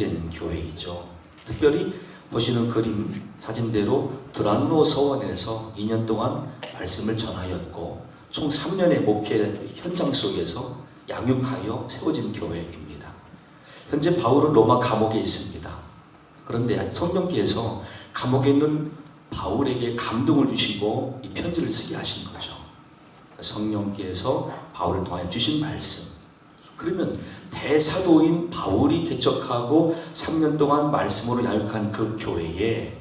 형성된 교회이죠. 특별히 보시는 그림 사진대로 드란노 서원에서 2년 동안 말씀을 전하였고 총 3년의 목회 현장 속에서 양육하여 세워진 교회입니다. 현재 바울은 로마 감옥에 있습니다. 그런데 성령께서 감옥에 있는 바울에게 감동을 주시고 이 편지를 쓰게 하신 거죠. 성령께서 바울을 통하여 주신 말씀. 그러면 대사도인 바울이 개척하고 3년 동안 말씀으로 양육한 그 교회에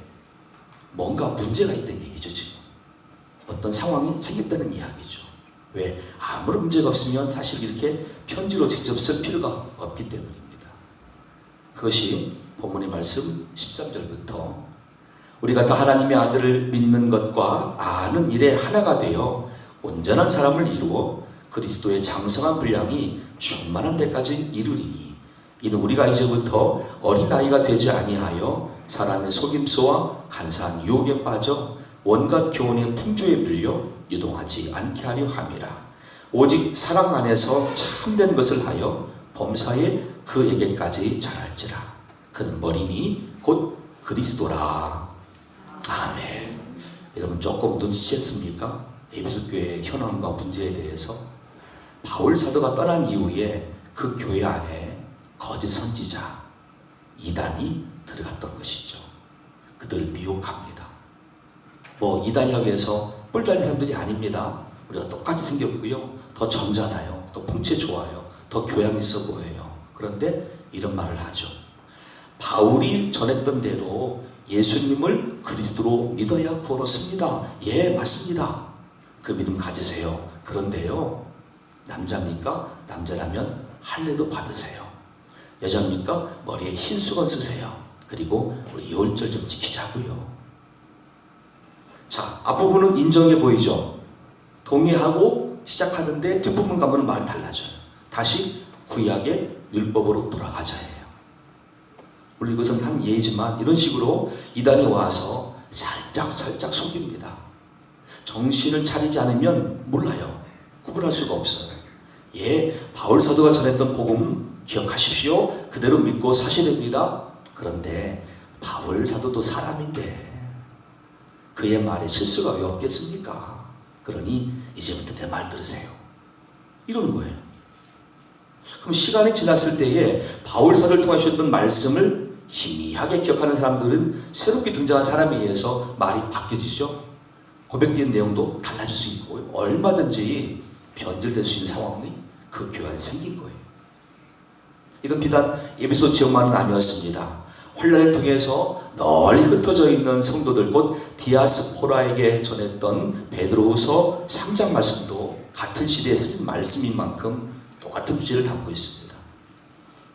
뭔가 문제가 있다는 얘기죠. 지금 어떤 상황이 생겼다는 이야기죠. 왜? 아무런 문제가 없으면 사실 이렇게 편지로 직접 쓸 필요가 없기 때문입니다. 그것이 본문의 말씀 13절부터 우리가 다 하나님의 아들을 믿는 것과 아는 일에 하나가 되어 온전한 사람을 이루어 그리스도의 장성한 분량이 충만한 데까지 이르리니 이는 우리가 이제부터 어린아이가 되지 아니하여 사람의 속임수와 간사한 유혹에 빠져 온갖 교훈의 풍조에 밀려 유동하지 않게 하려 함이라. 오직 사랑 안에서 참된 것을 하여 범사에 그에게까지 자랄지라. 그는 머리니 곧 그리스도라. 아멘. 여러분 조금 눈치챘습니까? 에베소 교회의 현황과 문제에 대해서. 바울 사도가 떠난 이후에 그 교회 안에 거짓 선지자 이단이 들어갔던 것이죠. 그들을 미혹합니다. 이단이라고 해서 뿔 달린 사람들이 아닙니다. 우리가 똑같이 생겼고요. 더 젊잖아요. 더 풍채 좋아요. 더 교양 있어 보여요. 그런데 이런 말을 하죠. 바울이 전했던 대로 예수님을 그리스도로 믿어야 구원 얻습니다. 예, 맞습니다. 그 믿음 가지세요. 그런데요, 남자입니까? 남자라면 할례도 받으세요. 여자입니까? 머리에 흰 수건 쓰세요. 그리고 우리 유월절 좀 지키자고요. 자, 앞부분은 인정해 보이죠? 동의하고 시작하는데 뒷부분 가면 말이 달라져요. 다시 구약의 율법으로 돌아가자예요. 물론 이것은 한 예이지만 이런 식으로 이단이 와서 살짝 속입니다. 정신을 차리지 않으면 몰라요. 구분할 수가 없어요. 예, 바울 사도가 전했던 복음 기억하십시오. 그대로 믿고 사셔야 됩니다. 그런데 바울 사도도 사람인데 그의 말에 실수가 왜 없겠습니까? 그러니 이제부터 내 말 들으세요. 이러는 거예요. 그럼 시간이 지났을 때에 바울 사도를 통해 주셨던 말씀을 희미하게 기억하는 사람들은 새롭게 등장한 사람에 의해서 말이 바뀌어지죠. 고백된 내용도 달라질 수 있고 얼마든지 변질될 수 있는 상황이 그 교회 안에 생긴 거예요. 이건 비단 에베소 지역만은 아니었습니다. 혼란을 통해서 널리 흩어져 있는 성도들 곧 디아스포라에게 전했던 베드로후서 3장 말씀도 같은 시대에 쓰신 말씀인 만큼 똑같은 주제를 담고 있습니다.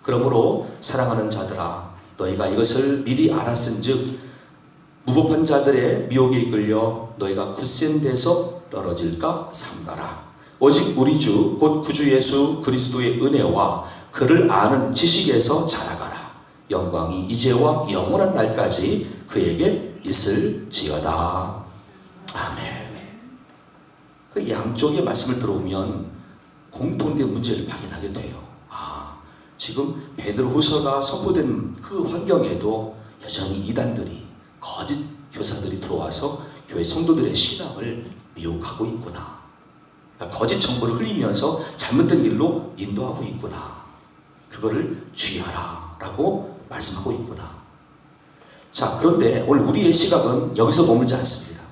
그러므로 사랑하는 자들아 너희가 이것을 미리 알았은즉 무법한 자들의 미혹에 이끌려 너희가 굳센 데서 떨어질까 삼가라. 오직 우리 주 곧 구주 예수 그리스도의 은혜와 그를 아는 지식에서 자라가라. 영광이 이제와 영원한 날까지 그에게 있을지어다. 아멘. 그 양쪽의 말씀을 들어오면 공통된 문제를 발견하게 돼요. 지금 베드로후서가 선포된 그 환경에도 여전히 이단들이 거짓 교사들이 들어와서 교회 성도들의 신앙을 미혹하고 있구나. 거짓 정보를 흘리면서 잘못된 길로 인도하고 있구나. 그거를 주의하라 라고 말씀하고 있구나. 자, 그런데 오늘 우리의 시각은 여기서 머물지 않습니다.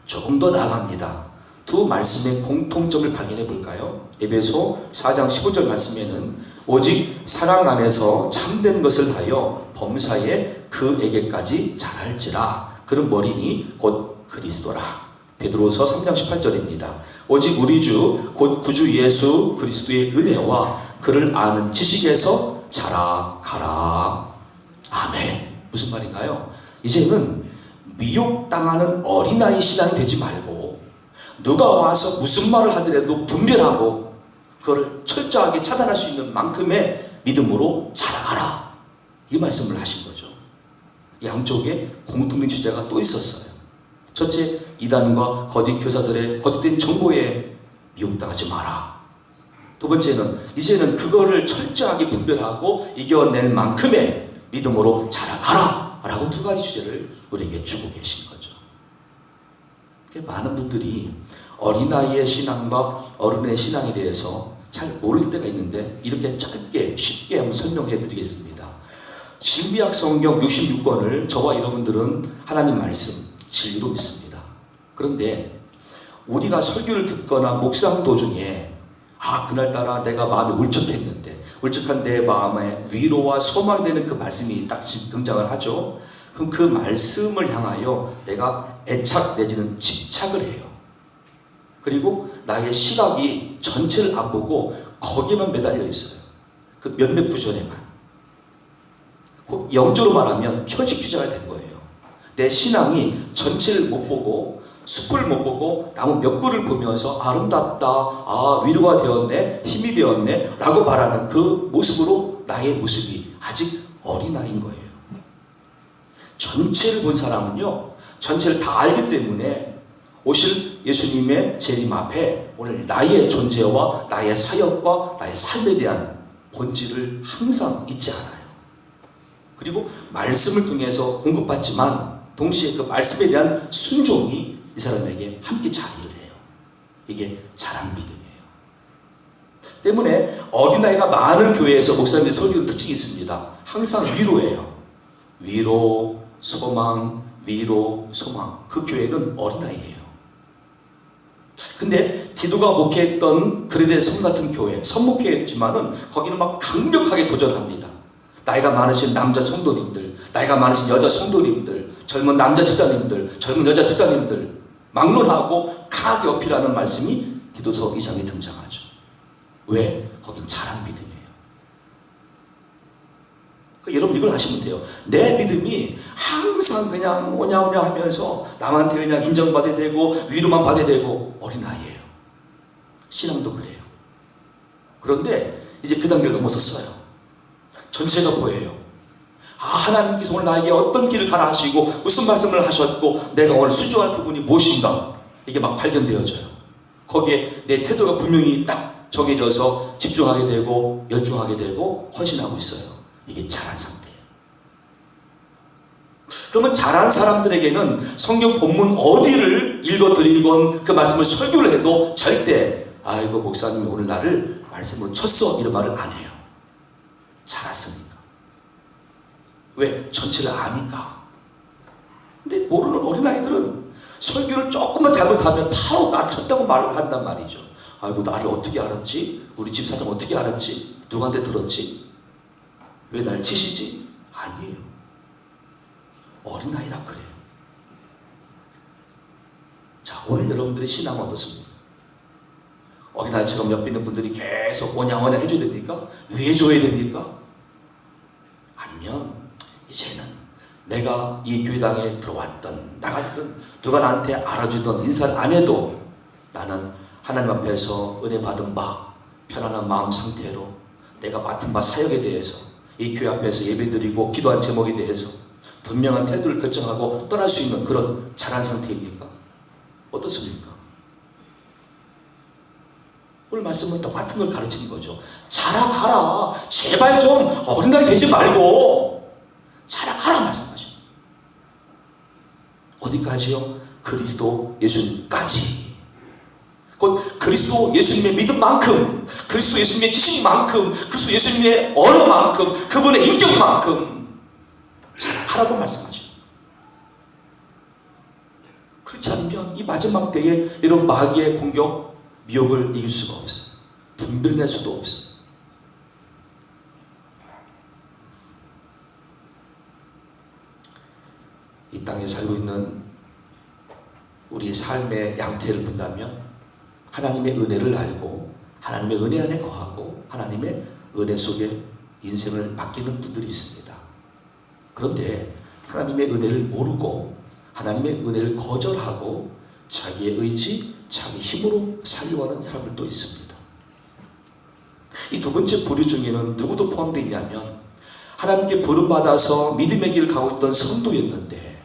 조금 더 나아갑니다. 두 말씀의 공통점을 발견해 볼까요? 에베소 4장 15절 말씀에는 오직 사랑 안에서 참된 것을 하여 범사에 그에게까지 자랄지라. 그는 머리니 곧 그리스도라. 베드로서 3장 18절입니다. 오직 우리 주 곧 구주 예수 그리스도의 은혜와 그를 아는 지식에서 자라가라. 아멘. 무슨 말인가요? 이제는 미혹당하는 어린아이 신앙이 되지 말고 누가 와서 무슨 말을 하더라도 분별하고 그걸 철저하게 차단할 수 있는 만큼의 믿음으로 자라가라. 이 말씀을 하신 거죠. 양쪽에 공통된 주제가 또 있었어요. 첫째, 이단과 거짓 교사들의 거짓된 정보에 미혹당하지 마라. 두 번째는 이제는 그거를 철저하게 분별하고 이겨낼 만큼의 믿음으로 자라가라 라고 두 가지 주제를 우리에게 주고 계신 거죠. 많은 분들이 어린아이의 신앙과 어른의 신앙에 대해서 잘 모를 때가 있는데 이렇게 짧게 쉽게 한번 설명해 드리겠습니다. 신구약 성경 66권을 저와 여러분들은 하나님 말씀 진리로 믿습니다. 그런데 우리가 설교를 듣거나 묵상 도중에 그날따라 내가 마음이 울적했는데 울적한 내 마음에 위로와 소망이 되는 그 말씀이 딱 등장을 하죠. 그럼 그 말씀을 향하여 내가 애착 내지는 집착을 해요. 그리고 나의 시각이 전체를 안 보고 거기에만 매달려 있어요. 그 몇몇 구절에만. 영적으로 말하면 편식주의자가 된 거예요. 내 신앙이 전체를 못 보고 숲을 못 보고 나무 몇 그루를 보면서 아름답다, 위로가 되었네, 힘이 되었네 라고 말하는 그 모습으로 나의 모습이 아직 어린아이인 거예요. 전체를 본 사람은요, 전체를 다 알기 때문에 오실 예수님의 재림 앞에 오늘 나의 존재와 나의 사역과 나의 삶에 대한 본질을 항상 잊지 않아요. 그리고 말씀을 통해서 공급받지만 동시에 그 말씀에 대한 순종이 이 사람에게 함께 자리를 해요. 이게 자란 믿음이에요. 때문에 어린아이가 많은 교회에서 목사님들의 설교 특징이 있습니다. 항상 위로예요. 위로, 소망, 위로, 소망. 그 교회는 어린아이예요. 근데 디도가 목회했던 그레데 성 같은 교회, 선목회였지만은 거기는 막 강력하게 도전합니다. 나이가 많으신 남자 성도님들, 나이가 많으신 여자 성도님들, 젊은 남자 집사님들, 젊은 여자 집사님들 막론하고 강하게 어필하는 말씀이 디도서 2장에 등장하죠. 왜? 거긴 자란 믿음이에요. 그러니까 여러분 이걸 아시면 돼요. 내 믿음이 항상 그냥 오냐오냐 하면서 남한테 그냥 인정받아야 되고 위로만 받아야 되고 어린아이예요. 신앙도 그래요. 그런데 이제 그 단계를 넘어섰어요. 전체가 보여요. 하나님께서 오늘 나에게 어떤 길을 가라 하시고 무슨 말씀을 하셨고 내가 오늘 순종할 부분이 무엇인가 이게 막 발견되어져요. 거기에 내 태도가 분명히 딱 정해져서 집중하게 되고 열중하게 되고 헌신하고 있어요. 이게 자란 상태예요. 그러면 자란 사람들에게는 성경 본문 어디를 읽어드리건 그 말씀을 설교를 해도 절대 아이고 목사님이 오늘 나를 말씀으로 쳤어 이런 말을 안 해요. 자랐으니까. 왜? 전체를 아니까. 근데 모르는 어린아이들은 설교를 조금만 잘못하면 바로 나 쳤다고 말을 한단 말이죠. 아이고 나를 어떻게 알았지? 우리 집 사정 어떻게 알았지? 누구한테 들었지? 왜 날 치시지? 아니에요. 어린아이라 그래요. 자, 오늘 여러분들의 신앙은 어떻습니까? 어린아이처럼 옆에 있는 분들이 계속 오냐오냐 해줘야 됩니까? 위해줘야 됩니까? 아니면 이제는 내가 이 교회당에 들어왔던 나갔던 누가 나한테 알아주던 인사를 안 해도 나는 하나님 앞에서 은혜 받은 바 편안한 마음 상태로 내가 맡은 바 사역에 대해서 이 교회 앞에서 예배드리고 기도한 제목에 대해서 분명한 태도를 결정하고 떠날 수 있는 그런 자란 상태입니까? 어떻습니까? 오늘 말씀은 똑같은 걸 가르치는 거죠. 자라가라. 제발 좀 어린아이 되지 말고 자라가라 말씀하십니다. 어디까지요? 그리스도 예수님까지. 곧 그리스도 예수님의 믿음만큼, 그리스도 예수님의 지식만큼, 그리스도 예수님의 언어만큼, 그분의 인격만큼 자라가라고 말씀하십니다. 그렇지 않으면 이 마지막 때에 이런 마귀의 공격, 미혹을 이길 수가 없어요. 분별낼 수도 없어요. 이 땅에 살고 있는 우리 삶의 양태를 본다면 하나님의 은혜를 알고 하나님의 은혜 안에 거하고 하나님의 은혜 속에 인생을 맡기는 분들이 있습니다. 그런데 하나님의 은혜를 모르고 하나님의 은혜를 거절하고 자기의 의지, 자기 힘으로 살려고 하는 사람들도 있습니다. 이 두 번째 부류 중에는 누구도 포함되어 있냐면 하나님께 부름받아서 믿음의 길을 가고 있던 성도였는데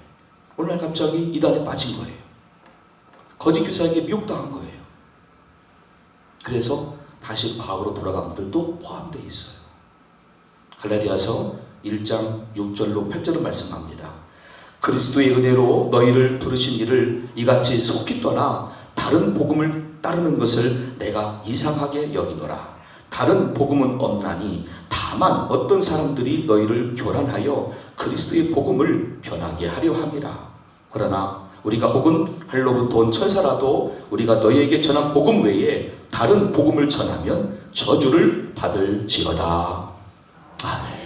오늘날 갑자기 이단에 빠진 거예요. 거짓 교사에게 미혹당한 거예요. 그래서 다시 과거로 돌아간 분들도 포함되어 있어요. 갈라디아서 1장 6절로 8절로 말씀합니다. 그리스도의 은혜로 너희를 부르신 이를 이같이 속히 떠나 다른 복음을 따르는 것을 내가 이상하게 여기노라. 다른 복음은 없나니 다만 어떤 사람들이 너희를 교란하여 그리스도의 복음을 변하게 하려 함이라. 그러나 우리가 혹은 하늘로부터 온 천사라도 우리가 너희에게 전한 복음 외에 다른 복음을 전하면 저주를 받을지어다. 아멘.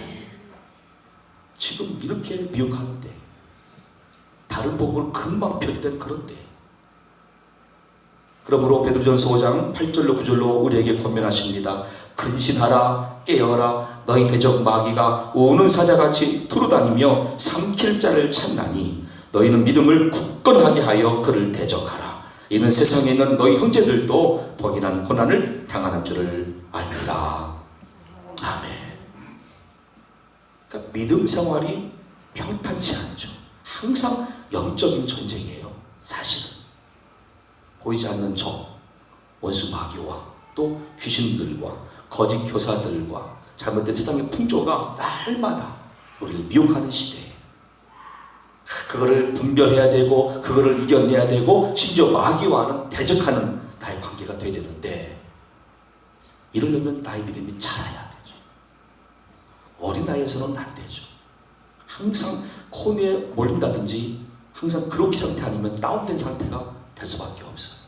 지금 이렇게 미혹하는데, 다른 복음을 금방 펴리던 그런데, 그러므로 베드로전서 5장 8절로 9절로 우리에게 권면하십니다. 근신하라, 깨어라. 너희 대적 마귀가 우는 사자같이 두루다니며 삼킬 자를 찾나니 너희는 믿음을 굳건하게 하여 그를 대적하라. 이는 세상에 있는 너희 형제들도 동일한 고난을 당하는 줄을 알리라. 아멘. 그러니까 믿음 생활이 평탄치 않죠. 항상 영적인 전쟁이에요. 사실은 보이지 않는 적, 원수 마귀와 또 귀신들과 거짓 교사들과 잘못된 세상의 풍조가 날마다 우리를 미혹하는 시대에 그거를 분별해야 되고 그거를 이겨내야 되고 심지어 마귀와는 대적하는 나의 관계가 돼야 되는데, 이러려면 나의 믿음이 자라야 되죠. 어린아이에서는 안 되죠. 항상 코너에 몰린다든지 항상 그로기 상태 아니면 다운된 상태가 될 수밖에 없어요.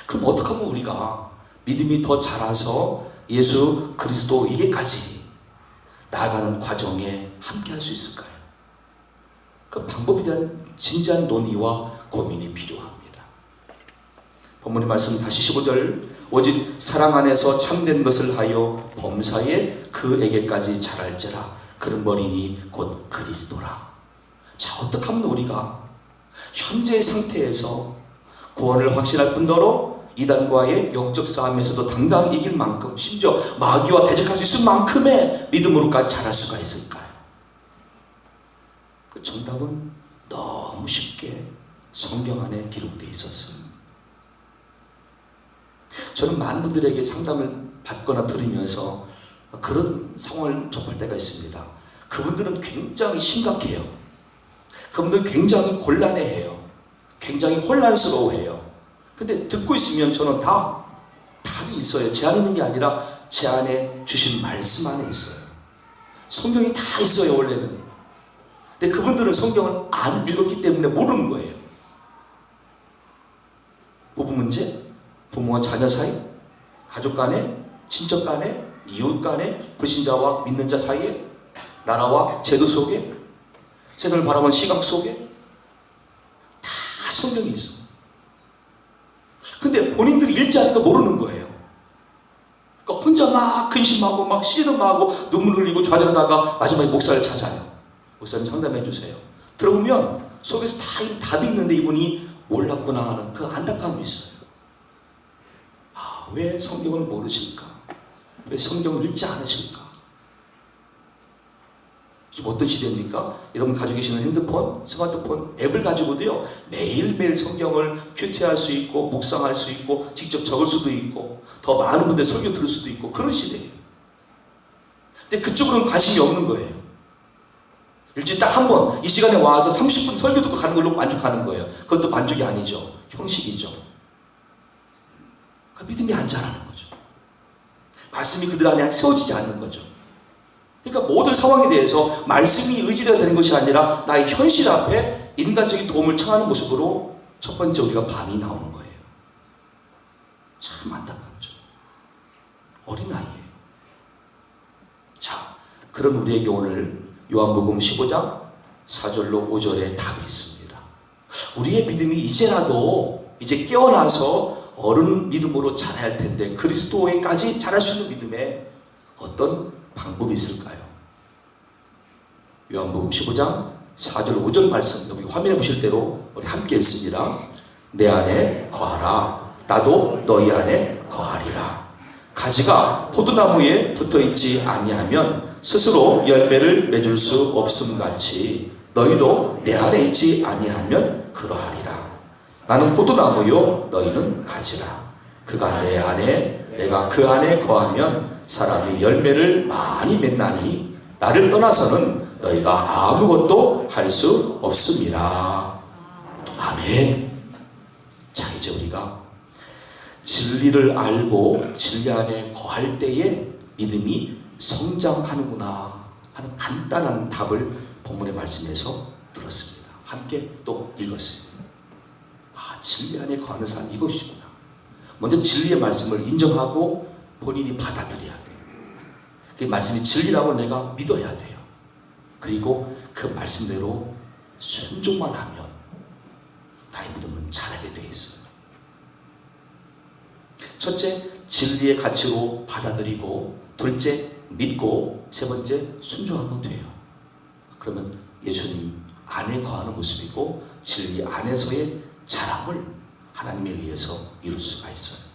그럼 어떻게 하면 우리가 믿음이 더 자라서 예수 그리스도에게까지 나아가는 과정에 함께 할 수 있을까요? 그 방법에 대한 진지한 논의와 고민이 필요합니다. 본문의 말씀 다시 15절, 오직 사랑 안에서 참된 것을 하여 범사에 그에게까지 자랄지라. 그런 머리니 곧 그리스도라. 자, 어떻게 하면 우리가 현재의 상태에서 구원을 확신할 뿐더러 이단과의 영적 싸움에서도 당당히 이길 만큼, 심지어 마귀와 대적할 수 있을 만큼의 믿음으로까지 자랄 수가 있을까요? 그 정답은 너무 쉽게 성경 안에 기록되어 있었어요. 저는 많은 분들에게 상담을 받거나 들으면서 그런 상황을 접할 때가 있습니다. 그분들은 굉장히 심각해요. 그분들은 굉장히 곤란해해요. 굉장히 혼란스러워해요. 근데 듣고 있으면 저는 다 답이 있어요. 제 안에 있는 게 아니라 제 안에 주신 말씀 안에 있어요. 성경이 다 있어요, 원래는. 근데 그분들은 성경을 안 읽었기 때문에 모르는 거예요. 부부 문제, 부모와 자녀 사이, 가족 간에, 친척 간에, 이웃 간에, 불신자와 믿는 자 사이에, 나라와 제도 속에, 세상을 바라보는 시각 속에 다 성경이 있어요. 근데 본인들이 읽지 않으니까 모르는 거예요. 그러니까 혼자 막 근심하고 막 씨름하고 눈물 흘리고 좌절하다가 마지막에 목사를 찾아요. 목사님 상담해 주세요. 들어보면 속에서 다 답이 있는데 이분이 몰랐구나 하는 그 안타까움이 있어요. 아, 왜 성경을 모르실까? 왜 성경을 읽지 않으실까? 지금 어떤 시대입니까? 여러분 가지고 계시는 핸드폰, 스마트폰 앱을 가지고도요, 매일매일 성경을 큐티할 수 있고 묵상할 수 있고 직접 적을 수도 있고 더 많은 분들 설교 들을 수도 있고 그런 시대예요. 근데 그쪽으로는 관심이 없는 거예요. 일주일에 딱 한 번 이 시간에 와서 30분 설교 듣고 가는 걸로 만족하는 거예요. 그것도 만족이 아니죠. 형식이죠. 그러니까 믿음이 안 자라는 거죠. 말씀이 그들 안에 세워지지 않는 거죠. 그러니까 모든 상황에 대해서 말씀이 의지되어야 되는 것이 아니라 나의 현실 앞에 인간적인 도움을 청하는 모습으로 첫 번째 우리가 반응이 나오는 거예요. 참 안타깝죠. 어린아이예요. 자, 그런 우리에게 오늘 요한복음 15장 4절로 5절에 답이 있습니다. 우리의 믿음이 이제라도 이제 깨어나서 어른 믿음으로 자라야 할 텐데 그리스도에까지 자랄 수 있는 믿음에 어떤 방법이 있을까요? 요한복음 15장 4절 5절 말씀 여기 화면에 보실 대로 우리 함께 읽습니다. 내 안에 거하라. 나도 너희 안에 거하리라. 가지가 포도나무에 붙어있지 아니하면 스스로 열매를 맺을 수 없음같이 너희도 내 안에 있지 아니하면 그러하리라. 나는 포도나무요 너희는 가지라. 그가 내 안에 내가 그 안에 거하면 사람이 열매를 많이 맺나니 나를 떠나서는 너희가 아무것도 할 수 없습니다. 아멘. 자, 이제 우리가 진리를 알고 진리 안에 거할 때에 믿음이 성장하는구나 하는 간단한 답을 본문의 말씀에서 들었습니다. 함께 또 읽었습니다. 진리 안에 거하는 삶 이것이구나. 먼저 진리의 말씀을 인정하고 본인이 받아들여야 돼요. 그 말씀이 진리라고 내가 믿어야 돼요. 그리고 그 말씀대로 순종만 하면 나의 믿음은 자라게 되어 있어요. 첫째, 진리의 가치로 받아들이고, 둘째, 믿고, 세 번째, 순종하면 돼요. 그러면 예수님 안에 거하는 모습이고 진리 안에서의 자랑을 하나님에 의해서 이룰 수가 있어요.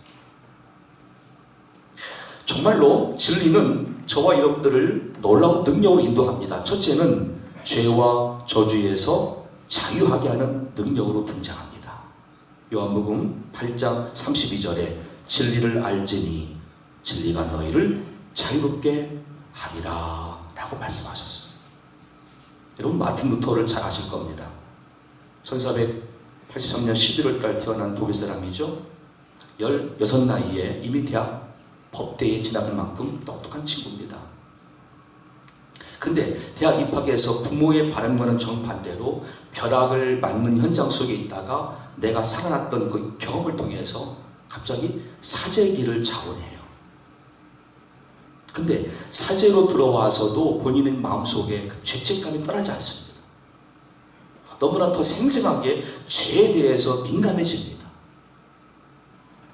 정말로 진리는 저와 여러분들을 놀라운 능력으로 인도합니다. 첫째는 죄와 저주에서 자유하게 하는 능력으로 등장합니다. 요한복음 8장 32절에 진리를 알지니 진리가 너희를 자유롭게 하리라 라고 말씀하셨어요. 여러분 마틴 루터를 잘 아실 겁니다. 1483년 11월달 태어난 독일 사람이죠. 16 나이에 이미 대학 법대에 진학할 만큼 똑똑한 친구입니다. 근데 대학 입학해서 부모의 바람과는 정반대로 벼락을 맞는 현장 속에 있다가 내가 살아났던 그 경험을 통해서 갑자기 사제의 길을 자원해요. 근데 사제로 들어와서도 본인의 마음속에 그 죄책감이 떠나지 않습니다. 너무나 더 생생하게 죄에 대해서 민감해집니다.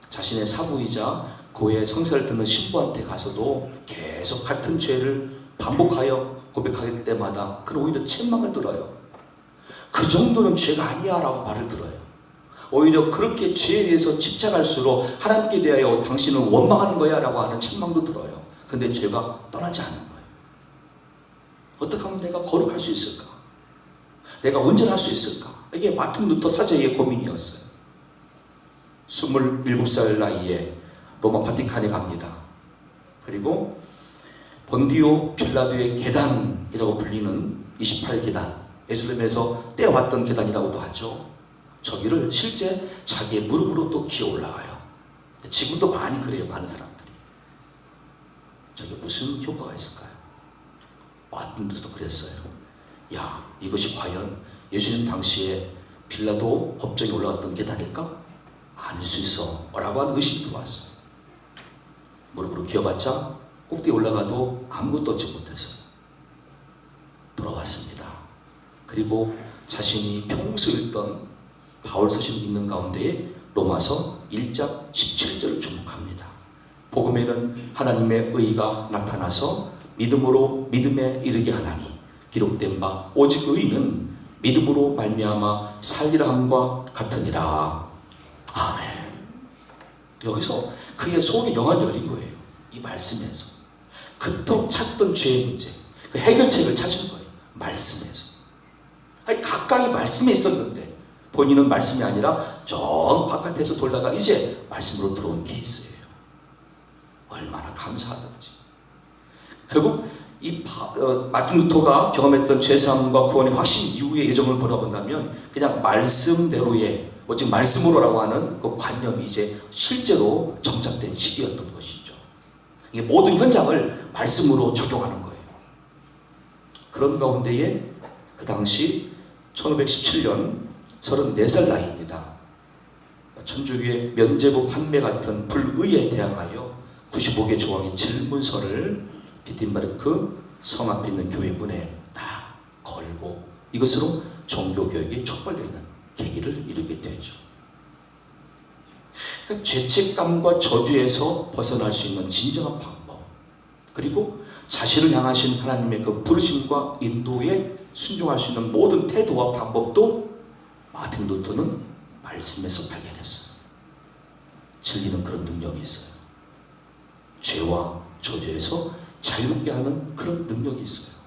자신의 사부이자 교회 성사를 듣는 신부한테 가서도 계속 같은 죄를 반복하여 고백하게 될 때마다 그는 오히려 책망을 들어요. 그 정도는 죄가 아니야 라고 말을 들어요. 오히려 그렇게 죄에 대해서 집착할수록 하나님께 대하여 당신은 원망하는 거야 라고 하는 책망도 들어요. 근데 죄가 떠나지 않는 거예요. 어떻게 하면 내가 거룩할 수 있을까? 내가 온전할 수 있을까? 이게 마틴 루터 사제의 고민이었어요. 27살 나이에 로마 바티칸에 갑니다. 그리고 본디오 빌라도의 계단이라고 불리는 28계단, 예루살렘에서 떼어왔던 계단이라고도 하죠. 저기를 실제 자기의 무릎으로 또 기어 올라가요. 지금도 많이 그래요, 많은 사람들이. 저게 무슨 효과가 있을까요? 마틴 루터도 그랬어요. 야, 이것이 과연 예수님 당시에 빌라도 법정에 올라갔던 계단일까? 아닐 수 있어 라고 하는 의심이 들어왔어요. 무릎으로 기어봤자 꼭대기 올라가도 아무것도 얻지 못해서 돌아왔습니다. 그리고 자신이 평소 읽던 바울 서신을 읽는 가운데에 로마서 1장 17절을 주목합니다. 복음에는 하나님의 의가 나타나서 믿음으로 믿음에 이르게 하나니 기록된 바 오직 의인은 믿음으로 말미암아 살리라 함과 같으니라. 아멘. 여기서 그의 속에 영안이 열린 거예요. 이 말씀에서 그토록 찾던 죄의 문제, 그 해결책을 찾은 거예요. 말씀에서. 아니, 가까이 말씀에 있었는데 본인은 말씀이 아니라 저 바깥에서 돌다가 이제 말씀으로 들어온 케이스예요. 얼마나 감사하던지. 결국 이 마틴 루터가 경험했던 죄사함과 구원의 확신 이후의 예정을 돌아본다면 그냥 말씀대로의 오직 말씀으로라고 하는 그 관념이 이제 실제로 정착된 시기였던 것이죠. 이게 모든 현장을 말씀으로 적용하는 거예요. 그런 가운데에 그 당시 1517년 34살 나이입니다. 천주교의 면죄부 판매 같은 불의에 대항하여 95개 조항의 질문서를 비틴바르크 성 앞에 있는 교회 문에 딱 걸고 이것으로 종교개혁이 촉발되는 계기를 이루게 되죠. 그러니까 죄책감과 저주에서 벗어날 수 있는 진정한 방법, 그리고 자신을 향하신 하나님의 그 부르심과 인도에 순종할 수 있는 모든 태도와 방법도 마틴 루터는 말씀에서 발견했어요. 진리는 그런 능력이 있어요. 죄와 저주에서 자유롭게 하는 그런 능력이 있어요.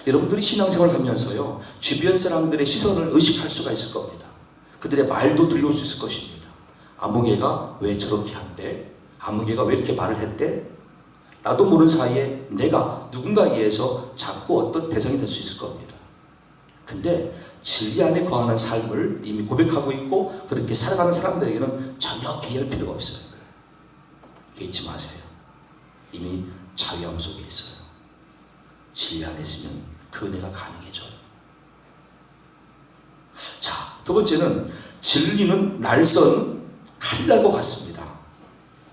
여러분들이 신앙생활을 하면서요, 주변 사람들의 시선을 의식할 수가 있을 겁니다. 그들의 말도 들려올 수 있을 것입니다. 아무개가 왜 저렇게 한대? 아무개가 왜 이렇게 말을 했대? 나도 모르는 사이에 내가 누군가에 의해서 자꾸 어떤 대상이 될 수 있을 겁니다. 근데 진리 안에 거하는 삶을 이미 고백하고 있고 그렇게 살아가는 사람들에게는 전혀 개의할 필요가 없어요. 잊지 마세요. 이미 자유함 속에 있어요. 진리 안에 있으면 그 은혜가 가능해져요. 자, 두 번째는 진리는 날선 칼날과 같습니다.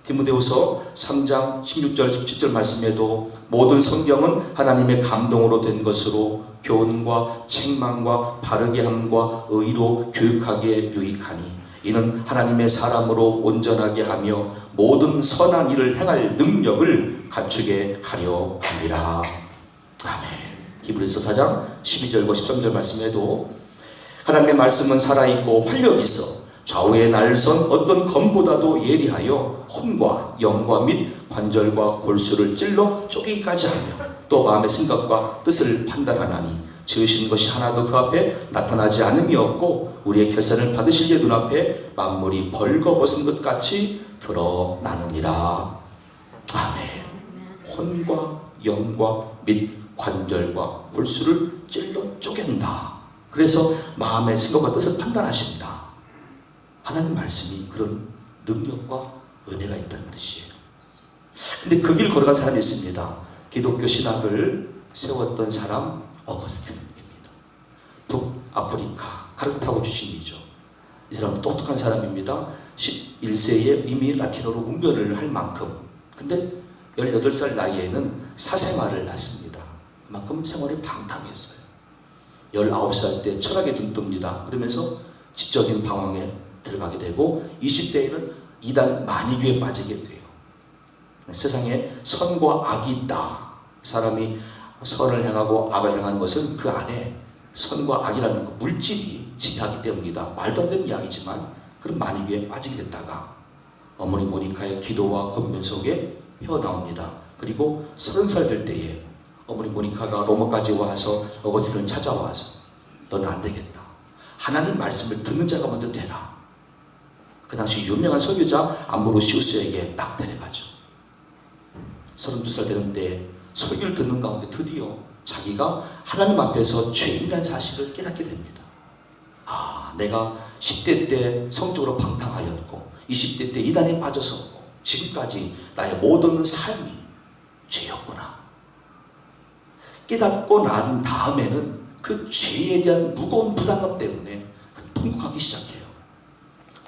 디모데후서 3장 16절 17절 말씀에도 모든 성경은 하나님의 감동으로 된 것으로 교훈과 책망과 바르게 함과 의로 교육하기에 유익하니 이는 하나님의 사람으로 온전하게 하며 모든 선한 일을 행할 능력을 갖추게 하려 함이라. 아멘. 히브리서 4장 12절과 13절 말씀에도 하나님의 말씀은 살아있고 활력이 있어 좌우에 날선 어떤 검보다도 예리하여 혼과 영과 및 관절과 골수를 찔러 쪼개기까지 하며 또 마음의 생각과 뜻을 판단하나니 지으신 것이 하나도 그 앞에 나타나지 않음이 없고 우리의 결산을 받으실 예 눈앞에 만물이 벌거벗은 것 같이 드러나느니라. 아멘. 혼과 영과 및 관절과 골수를 찔러 쪼갠다. 그래서 마음의 생각과 뜻을 판단하신다. 하나님 말씀이 그런 능력과 은혜가 있다는 뜻이에요. 근데 그 길 걸어간 사람이 있습니다. 기독교 신학을 세웠던 사람 어거스틴입니다. 북아프리카 카르타고 출신이죠. 이 사람은 똑똑한 사람입니다. 11세에 이미 라틴어로 운변을 할 만큼. 근데 18살 나이에는 사생아를 낳습니다. 그만큼 생활이 방탕했어요. 19살 때 철학에 눈뜹니다. 그러면서 지적인 방황에 들어가게 되고 20대에는 이단 만이교에 빠지게 돼요. 세상에 선과 악이 있다. 사람이 선을 행하고 악을 행하는 것은 그 안에 선과 악이라는 그 물질이 지배하기 때문이다. 말도 안 되는 이야기지만 그런 만이교에 빠지게 됐다가 어머니 모니카의 기도와 권면 속에 헤어나옵니다. 그리고 30살 될 때에 어머니 모니카가 로마까지 와서 어거스틴을 찾아와서 너는 안 되겠다. 하나님 말씀을 듣는 자가 먼저 되라. 그 당시 유명한 설교자 암브로시우스에게 딱 데려가죠. 32살 되는데 설교를 듣는 가운데 드디어 자기가 하나님 앞에서 죄인이라는 사실을 깨닫게 됩니다. 아, 내가 10대 때 성적으로 방탕하였고 20대 때 이단에 빠졌었고 지금까지 나의 모든 삶이 죄였구나. 깨닫고 난 다음에는 그 죄에 대한 무거운 부담감 때문에 통곡하기 시작해요.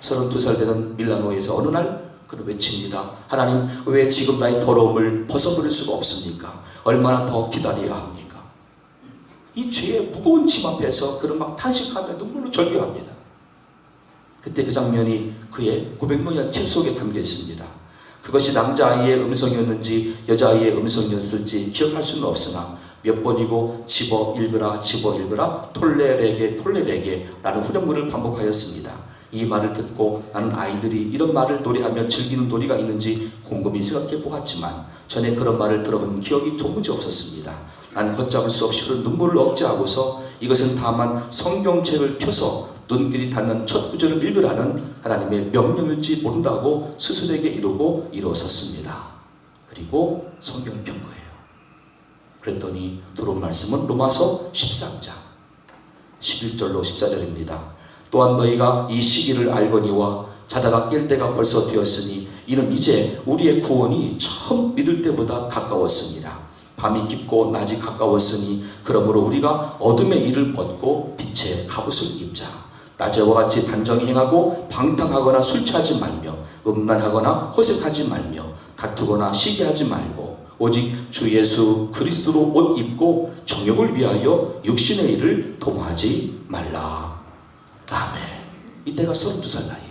32살 되는 밀라노에서 어느 날 그는 외칩니다. 하나님, 왜 지금 나의 더러움을 벗어버릴 수가 없습니까? 얼마나 더 기다려야 합니까? 이 죄의 무거운 짐 앞에서 그는 막 탄식하며 눈물로 절규합니다. 그때 그 장면이 그의 고백문이라는 책 속에 담겨 있습니다. 그것이 남자아이의 음성이었는지 여자아이의 음성이었을지 기억할 수는 없으나 몇 번이고 집어 읽으라 톨레레게 라는 후렴구를 반복하였습니다. 이 말을 듣고 나는 아이들이 이런 말을 노래하며 즐기는 놀이가 있는지 곰곰이 생각해 보았지만 전에 그런 말을 들어본 기억이 도무지 없었습니다. 나는 걷잡을 수 없이 그런 눈물을 억제하고서 이것은 다만 성경책을 펴서 눈길이 닿는 첫 구절을 읽으라는 하나님의 명령일지 모른다고 스스로에게 이루고 일어섰습니다. 그리고 성경을 편 거예요. 그랬더니 들어온 말씀은 로마서 13장 11절로 14절입니다. 또한 너희가 이 시기를 알거니와 자다가 깰 때가 벌써 되었으니 이는 이제 우리의 구원이 처음 믿을 때보다 가까웠습니다. 밤이 깊고 낮이 가까웠으니 그러므로 우리가 어둠의 일을 벗고 빛의 갑옷을 입자. 낮에와 같이 단정히 행하고 방탕하거나 술 취하지 말며 음란하거나 호색하지 말며 다투거나 시기하지 말고 오직 주 예수 그리스도로 옷 입고 정욕을 위하여 육신의 일을 도모하지 말라. 아멘. 이때가 32살 나이에요.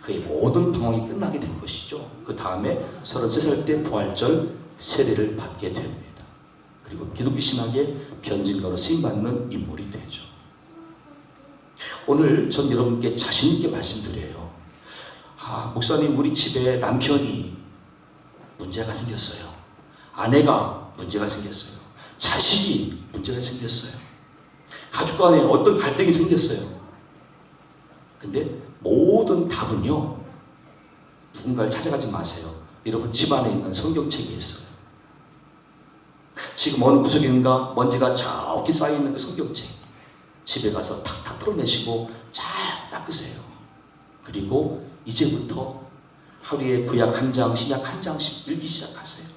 그의 모든 방황이 끝나게 된 것이죠. 그 다음에 33살 때 부활절 세례를 받게 됩니다. 그리고 기독교 신학의 변증가로 쓰임받는 인물이 되죠. 오늘 전 여러분께 자신있게 말씀드려요. 목사님, 우리 집에 남편이 문제가 생겼어요. 아내가 문제가 생겼어요. 자식이 문제가 생겼어요. 가족 간에 어떤 갈등이 생겼어요. 근데 모든 답은요, 누군가를 찾아가지 마세요. 여러분 집안에 있는 성경책이 있어요. 지금 어느 구석인가 먼지가 저기 쌓여있는 그 성경책, 집에 가서 탁탁 털어내시고 잘 닦으세요. 그리고 이제부터 하루에 구약 한 장, 신약 한 장씩 읽기 시작하세요.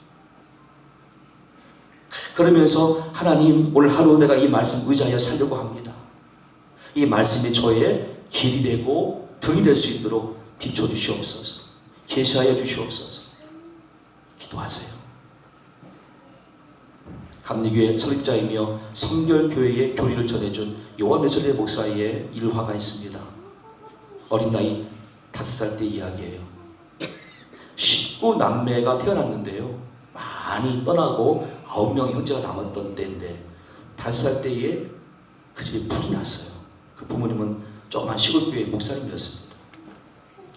그러면서 하나님, 오늘 하루 내가 이 말씀 의지하여 살려고 합니다. 이 말씀이 저의 길이 되고 등이 될 수 있도록 비춰주시옵소서. 계시하여 주시옵소서. 기도하세요. 감리교회 설립자이며 성결교회의 교리를 전해준 요한 웨슬리 목사의 일화가 있습니다. 어린 나이 5살 때 이야기예요. 19남매가 태어났는데요, 많이 떠나고 9명의 형제가 남았던 때인데 5살 때에 그 집에 불이 났어요. 그 부모님은 조그만 시골교회 목사님이었습니다.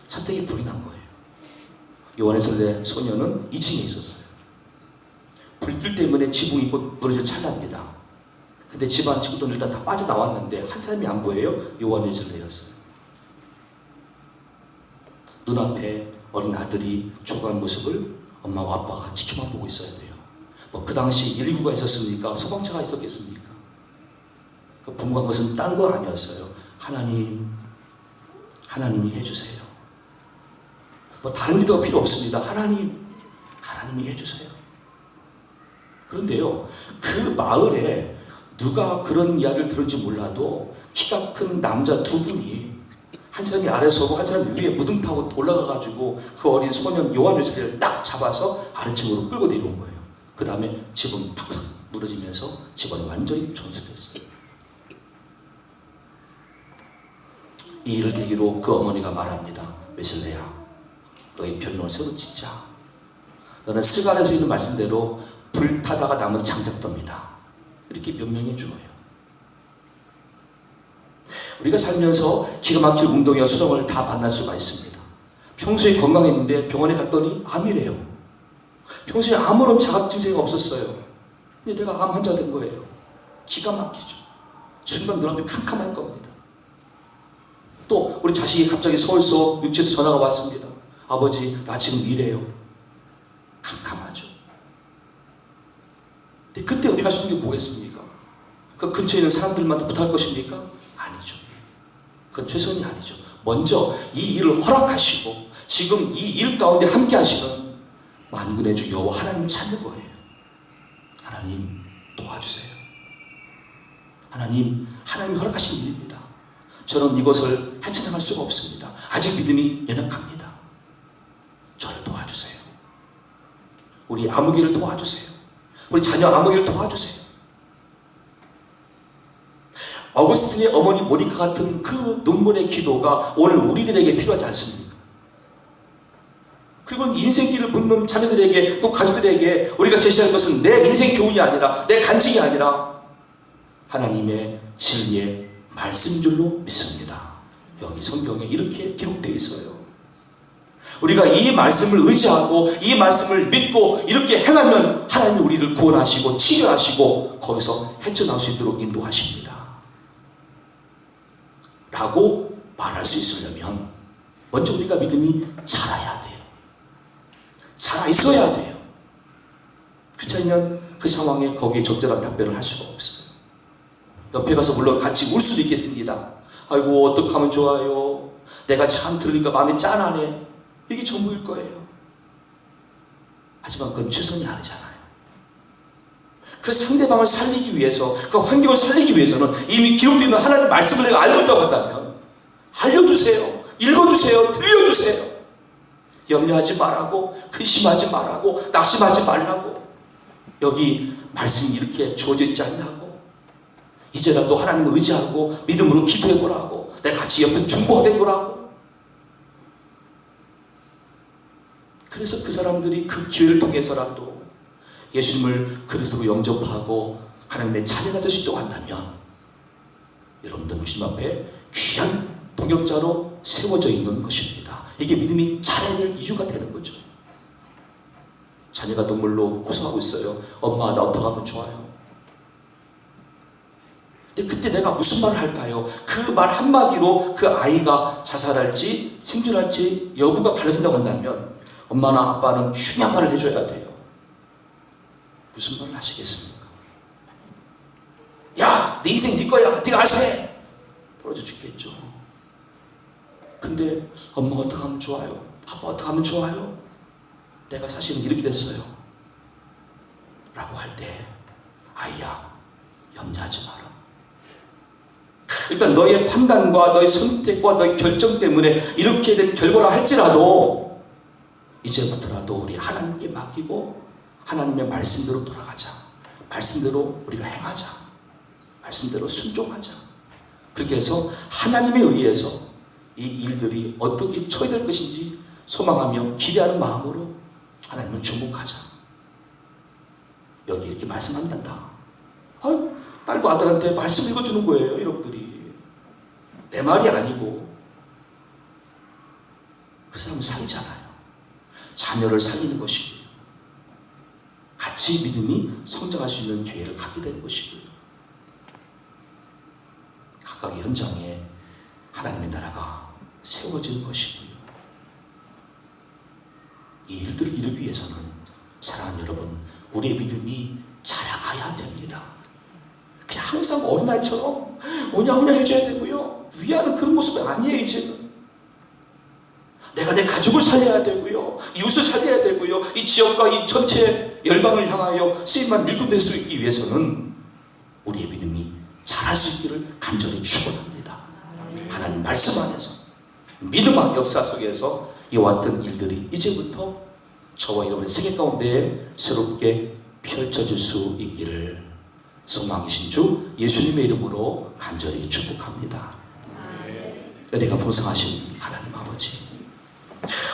산택에 불이 난 거예요. 요한 웨슬리 소녀는 2층에 있었어요. 불길 때문에 지붕이 곧 무너질 찰나입니다. 근데 집안 친구들은 일단 다 빠져나왔는데 한 사람이 안 보여요. 요한 웨슬리였어요. 눈앞에 어린 아들이 죽어간 모습을 엄마와 아빠가 지켜만 보고 있어야 돼요. 뭐 그 당시 119가 있었습니까? 소방차가 있었겠습니까? 그 부모가 무슨 딴 거 아니었어요. 하나님이 해주세요. 뭐 다른 기도가 필요 없습니다. 하나님이 해주세요. 그런데요, 그 마을에 누가 그런 이야기를 들은지 몰라도 키가 큰 남자 2분이 한 사람이 아래 서고 한 사람이 위에 무등 타고 올라가가지고 그 어린 소년 요한 웨슬리를 딱 잡아서 아래층으로 끌고 내려온 거예요. 그 다음에 지붕이 탁 무너지면서 집안이 완전히 전수됐어요. 이 일을 계기로 그 어머니가 말합니다. 웨슬리야, 너의 변론을 새로 짓자. 너는 스가랴에서 있는 말씀대로 불타다가 남은 장작더입니다. 이렇게 명령해 주어요. 우리가 살면서 기가 막힐 운동이와 수동을 다 만날 수가 있습니다. 평소에 건강했는데 병원에 갔더니 암이래요. 평소에 아무런 자각 증상이 없었어요. 근데 내가 암 환자가 된 거예요. 기가 막히죠. 순간 눈앞이 캄캄할 겁니다. 또 우리 자식이 갑자기 서울서 육지에서 전화가 왔습니다. 아버지, 나 지금 이래요. 캄캄하죠. 근데 그때 우리가 할 수 있는 게 뭐겠습니까? 그 근처에 있는 사람들만 부탁할 것입니까? 아니죠. 그건 최선이 아니죠. 먼저 이 일을 허락하시고 지금 이 일 가운데 함께 하시는 만군의 주 여호와 하나님을 찾는 거예요. 하나님 도와주세요. 하나님이 허락하신 일입니다. 저는 이것을 헤쳐나갈 수가 없습니다. 아직 믿음이 연약합니다. 저를 도와주세요. 우리 아무개를 도와주세요. 우리 자녀 아무개를 도와주세요. 어거스틴의 어머니 모니카 같은 그 눈물의 기도가 오늘 우리들에게 필요하지 않습니까? 그리고 인생길을 묻는 자녀들에게 또 가족들에게 우리가 제시하는 것은 내 인생 교훈이 아니라 내 간증이 아니라 하나님의 진리의 말씀인 줄로 믿습니다. 여기 성경에 이렇게 기록되어 있어요. 우리가 이 말씀을 의지하고 이 말씀을 믿고 이렇게 행하면 하나님이 우리를 구원하시고 치료하시고 거기서 헤쳐나올 수 있도록 인도하십니다. 라고 말할 수 있으려면 먼저 우리가 믿음이 자라야 돼요. 자라 있어야 돼요. 그렇지 않으면 그 상황에 거기에 적절한 답변을 할 수가 없어요. 옆에 가서 물론 같이 울 수도 있겠습니다. 아이고 어떡하면 좋아요. 내가 참 들으니까 마음이 짠하네. 이게 전부일 거예요. 하지만 그건 최선이 아니잖아요. 그 상대방을 살리기 위해서, 그 환경을 살리기 위해서는 이미 기록되어 있는 하나님의 말씀을 내가 알고 있다고 한다면 알려주세요. 읽어주세요. 들려주세요. 염려하지 말라고, 근심하지 말라고, 낙심하지 말라고. 여기 말씀이 이렇게 주어져 있지 않냐고. 이제라도 하나님을 의지하고 믿음으로 기도해보라고. 내가 같이 옆에서 중보하게보라고. 그래서 그 사람들이 그 기회를 통해서라도 예수님을 그리스도로 영접하고 하나님의 자녀가 될 수 있다고 한다면 여러분들은 주님 앞에 귀한 동역자로 세워져 있는 것입니다. 이게 믿음이 자라야 될 이유가 되는 거죠. 자녀가 눈물로 호소하고 있어요. 엄마, 나 어떡하면 좋아요? 근데 그때 내가 무슨 말을 할까요? 그 말 한마디로 그 아이가 자살할지 생존할지 여부가 갈라진다고 한다면 엄마나 아빠는 중요한 말을 해줘야 돼요. 무슨 말을 하시겠습니까? 야, 네 인생 네 거야. 네가 알아서 해. 부러져 죽겠죠. 근데 엄마 어떻게 하면 좋아요? 아빠 어떻게 하면 좋아요? 내가 사실은 이렇게 됐어요. 라고 할 때, 아이야, 염려하지 마라. 일단 너의 판단과 너의 선택과 너의 결정 때문에 이렇게 된 결과라 할지라도 이제부터라도 우리 하나님께 맡기고 하나님의 말씀대로 돌아가자. 말씀대로 우리가 행하자. 말씀대로 순종하자. 그렇게 해서 하나님에 의해서 이 일들이 어떻게 처해질 것인지 소망하며 기대하는 마음으로 하나님을 주목하자. 여기 이렇게 말씀한단다. 딸과 아들한테 말씀 읽어주는 거예요, 여러분들이. 내 말이 아니고. 그 사람은 살리잖아요. 자녀를 살리는 것이고요. 같이 믿음이 성장할 수 있는 기회를 갖게 되는 것이고요. 각각의 현장에 하나님의 나라가 세워지는 것이고요. 이 일들을 이루기 위해서는 사랑하는 여러분, 우리의 믿음이 자라가야 됩니다. 그냥 항상 어린아이처럼 오냐오냐 해줘야 되고요. 위하는 그런 모습이 아니에요. 이제는 내가 내 가족을 살려야 되고요. 이웃을 살려야 되고요. 이 지역과 이 전체 열방을 향하여 쓰임만 일꾼될 수 있기 위해서는 우리의 믿음이 자랄 수 있기를 간절히 축원합니다. 하나님 말씀 안에서 믿음의 역사 속에서 이와 같은 일들이 이제부터 저와 여러분의 세계 가운데에 새롭게 펼쳐질 수 있기를 소망이신 주 예수님의 이름으로 간절히 축복합니다. 은혜가 풍성하신 하나님 아버지,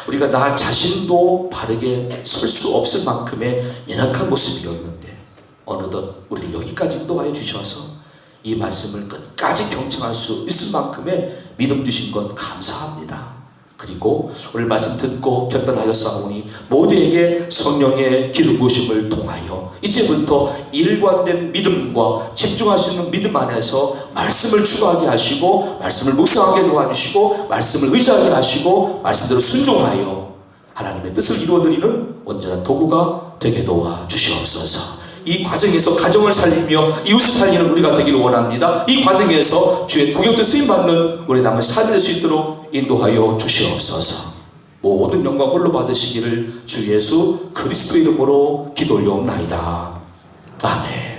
우리가 나 자신도 바르게 설 수 없을 만큼의 연약한 모습이었는데 어느덧 우리를 여기까지 인도하여 주셔서 이 말씀을 끝까지 경청할 수 있을 만큼의 믿음 주신 것 감사합니다. 그리고 오늘 말씀 듣고 결단하여 싸우니 모두에게 성령의 기름 부으심을 통하여 이제부터 일관된 믿음과 집중할 수 있는 믿음 안에서 말씀을 추구하게 하시고 말씀을 묵상하게 도와주시고 말씀을 의지하게 하시고 말씀대로 순종하여 하나님의 뜻을 이루어드리는 온전한 도구가 되게 도와주시옵소서. 이 과정에서 가정을 살리며 이웃을 살리는 우리가 되기를 원합니다. 이 과정에서 주의 동역자 쓰임받는 우리 남은 삶이 될 수 있도록 인도하여 주시옵소서. 모든 영광 홀로 받으시기를 주 예수 그리스도 이름으로 기도 올려옵나이다. 아멘.